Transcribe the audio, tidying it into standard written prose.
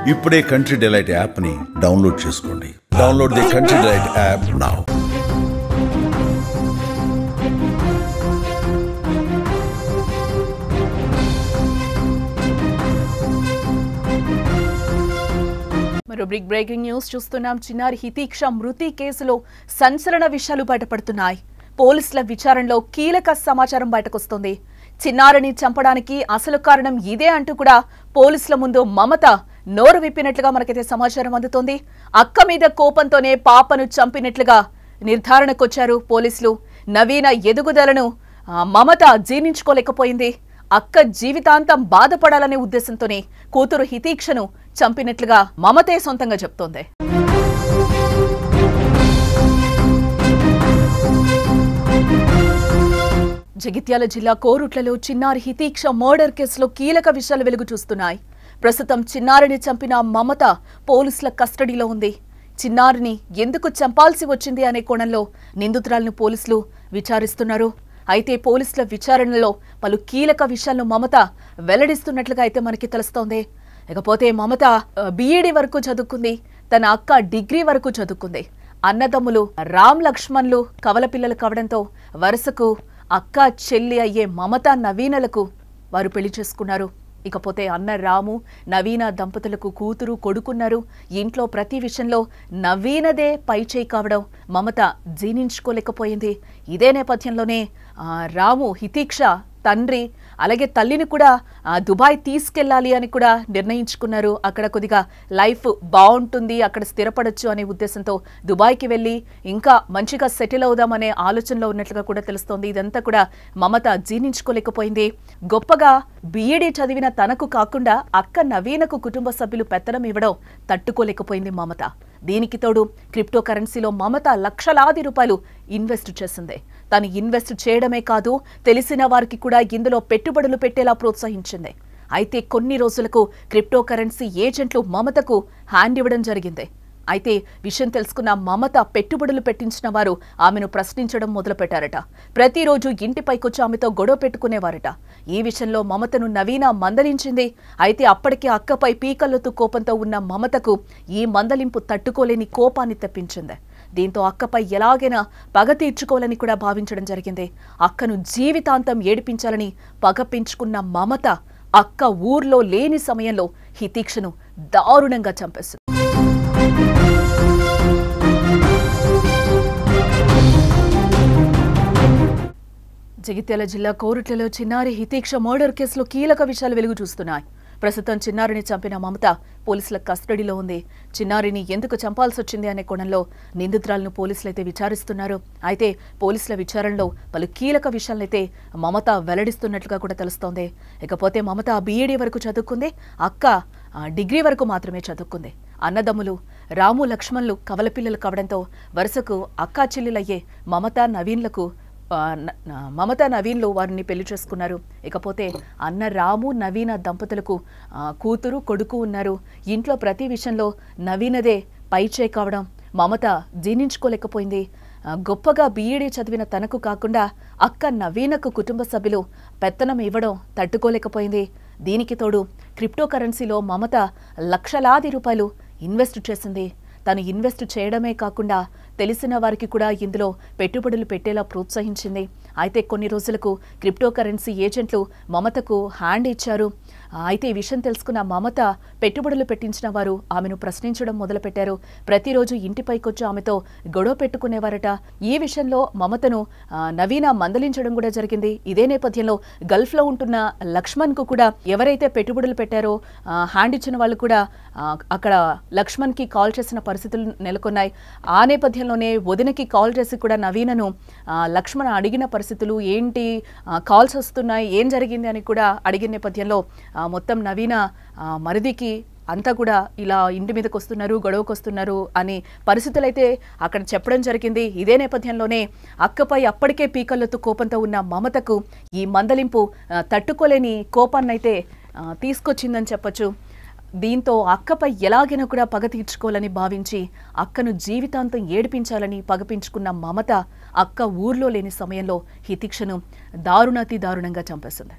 ఇప్పుడే country delight app ని download చేసుకోండి. Download the country delight app now. మరో బిగ్ బ్రేకింగ్ న్యూస్ చూస్తున్నాం. చిన్నారి హితీక్ష మృతి కేసులో సంచలన విషయాలు బయటపడుతున్నాయి. పోలీసుల విచారణలో కీలక సమాచారం బయటకొస్తోంది. చిన్నారిని చంపడానికి అసలు కారణం ఇదే అంటూ కూడా పోలీసుల ముందు మమత నోరు విప్పినట్లుగా మనకైతే సమాచారం అందుతోంది. అక్క మీద కోపంతోనే పాపను చంపినట్లుగా నిర్ధారణకొచ్చారు పోలీసులు. నవీన ఎదుగుదలను మమత జీర్ణించుకోలేకపోయింది. అక్క జీవితాంతం బాధపడాలనే ఉద్దేశంతోనే కూతురు హితీక్షను చంపినట్లుగా మమతే సొంతంగా చెప్తోంది. జగిత్యాల జిల్లా కోరుట్లలో చిన్నారి హితీక్ష మర్డర్ కేసులో కీలక విషయాలు వెలుగు చూస్తున్నాయి. ప్రస్తుతం చిన్నారిని చంపిన మమత పోలీసుల కస్టడీలో ఉంది. చిన్నారిని ఎందుకు చంపాల్సి వచ్చింది అనే కోణంలో నిందితురాలను పోలీసులు విచారిస్తున్నారు. అయితే పోలీసుల విచారణలో పలు కీలక విషయాలను మమత వెల్లడిస్తున్నట్లుగా అయితే మనకి తెలుస్తోంది. ఇకపోతే మమత బీఈడీ వరకు చదువుకుంది. తన అక్క డిగ్రీ వరకు చదువుకుంది. అన్నదమ్ములు రామ్ లక్ష్మణ్లు కవల పిల్లలు కావడంతో వరుసకు అక్క చెల్లి అయ్యే మమత నవీనలకు వారు పెళ్లి చేసుకున్నారు. ఇకపోతే అన్న రాము నవీన దంపతులకు కూతురు కొడుకున్నారు. ఇంట్లో ప్రతి విషయంలో నవీనదే పైచేయి కావడం మమత జీర్ణించుకోలేకపోయింది. ఇదే నేపథ్యంలోనే రాము హితీక్ష తండ్రి అలాగే తల్లిని కూడా దుబాయ్ తీసుకెళ్లాలి అని కూడా నిర్ణయించుకున్నారు. అక్కడ కొద్దిగా లైఫ్ బాగుంటుంది, అక్కడ స్థిరపడొచ్చు అనే ఉద్దేశంతో దుబాయ్కి వెళ్ళి ఇంకా మంచిగా సెటిల్ అవుదామనే ఆలోచనలో ఉన్నట్లుగా కూడా తెలుస్తోంది. ఇదంతా కూడా మమత జీర్ణించుకోలేకపోయింది. గొప్పగా బీఈడీ చదివిన తనకు కాకుండా అక్క నవీనకు కుటుంబ సభ్యులు పెత్తనం ఇవ్వడం తట్టుకోలేకపోయింది మమత. దీనికి తోడు క్రిప్టో కరెన్సీలో మమత లక్షలాది రూపాయలు ఇన్వెస్ట్ చేసింది. తను ఇన్వెస్ట్ చేయడమే కాదు, తెలిసిన వారికి కూడా ఇందులో పెట్టుబడులు పెట్టేలా ప్రోత్సహించింది. అయితే కొన్ని రోజులకు క్రిప్టో కరెన్సీ ఏజెంట్లు మమతకు హ్యాండ్ ఇవ్వడం జరిగింది. అయితే విషయం తెలుసుకున్న మమత పెట్టుబడులు పెట్టించిన వారు ఆమెను ప్రశ్నించడం మొదలుపెట్టారట. ప్రతిరోజు ఇంటిపైకొచ్చి ఆమెతో గొడవ పెట్టుకునేవారట. ఈ విషయంలో మమతను నవీన మందలించింది. అయితే అప్పటికే అక్కపై పీకల్లోతు కోపంతో ఉన్న మమతకు ఈ మందలింపు తట్టుకోలేని కోపాన్ని తెప్పించింది. దీంతో అక్కపై ఎలాగైనా పగ తీర్చుకోవాలని కూడా భావించడం జరిగింది. అక్కను జీవితాంతం ఏడిపించాలని పగ పెంచుకున్న మమత అక్క ఊర్లో లేని సమయంలో హితీక్షను దారుణంగా చంపేసింది. జగిత్యాల జిల్లా కోరుట్లలో చిన్నారి హితీక్ష మర్డర్ కేసులో కీలక విషయాలు వెలుగు చూస్తున్నాయి. ప్రస్తుతం చిన్నారిని చంపిన మమత పోలీసుల కస్టడీలో ఉంది. చిన్నారిని ఎందుకు చంపాల్సి వచ్చింది అనే కోణంలో నిందితురాలను పోలీసులైతే విచారిస్తున్నారు. అయితే పోలీసుల విచారణలో పలు కీలక విషయాలైతే మమత వెల్లడిస్తున్నట్లుగా కూడా తెలుస్తోంది. ఇకపోతే మమత బీఈడీ వరకు చదువుకుంది. అక్క డిగ్రీ వరకు మాత్రమే చదువుకుంది. అన్నదమ్ములు రాము లక్ష్మణ్లు కవల పిల్లలు కావడంతో వరుసకు అక్కా చెల్లెలయ్యే మమత నవీన్లు వారిని పెళ్లి చేసుకున్నారు. ఇకపోతే అన్న రాము నవీన దంపతులకు కూతురు కొడుకు ఉన్నారు. ఇంట్లో ప్రతి విషయంలో నవీనదే పైచేయి కావడం మమత జీర్ణించుకోలేకపోయింది. గొప్పగా బీఈడీ చదివిన తనకు కాకుండా అక్క నవీనకు కుటుంబ సభ్యులు పెత్తనం ఇవ్వడం తట్టుకోలేకపోయింది. దీనికి తోడు క్రిప్టో కరెన్సీలో మమత లక్షలాది రూపాయలు ఇన్వెస్ట్ చేసింది. తను ఇన్వెస్ట్ చేయడమే కాకుండా తెలిసిన వారికి కూడా ఇందులో పెట్టుబడులు పెట్టేలా ప్రోత్సహించింది. అయితే కొన్ని రోజులకు క్రిప్టో కరెన్సీ ఏజెంట్లు మమతకు హ్యాండ్ ఇచ్చారు. అయితే ఈ విషయం తెలుసుకున్న మమత పెట్టుబడులు పెట్టించిన వారు ఆమెను ప్రశ్నించడం మొదలుపెట్టారు. ప్రతిరోజు ఇంటిపైకొచ్చి ఆమెతో గొడవ పెట్టుకునేవారట. ఈ విషయంలో మమతను నవీన మందలించడం కూడా జరిగింది. ఇదే నేపథ్యంలో గల్ఫ్లో ఉంటున్న లక్ష్మణ్కు కూడా ఎవరైతే పెట్టుబడులు పెట్టారో హ్యాండ్ ఇచ్చిన వాళ్ళు కూడా అక్కడ లక్ష్మణ్కి కాల్ చేసిన పరిస్థితులు నెలకొన్నాయి. ఆ నేపథ్యంలోనే వదినకి కాల్ చేసి కూడా నవీనను లక్ష్మణ్ అడిగిన పరిస్థితులు ఏంటి, కాల్స్ వస్తున్నాయి, ఏం జరిగింది అని కూడా అడిగిన నేపథ్యంలో మొత్తం నవీన మరిదికి అంతా కూడా ఇలా ఇంటి మీదకి వస్తున్నారు, గొడవకు వస్తున్నారు అని పరిస్థితులైతే అక్కడ చెప్పడం జరిగింది. ఇదే నేపథ్యంలోనే అక్కపై అప్పటికే పీకల్లోతు కోపంతో ఉన్న మమతకు ఈ మందలింపు తట్టుకోలేని కోపాన్నైతే తీసుకొచ్చిందని చెప్పొచ్చు. దీంతో అక్కపై ఎలాగైనా కూడా పగ తీర్చుకోవాలని భావించి అక్కను జీవితాంతం ఏడిపించాలని పగపించుకున్న మమత అక్క ఊర్లో లేని సమయంలో హితీక్షను దారుణాతి దారుణంగా చంపేసింది.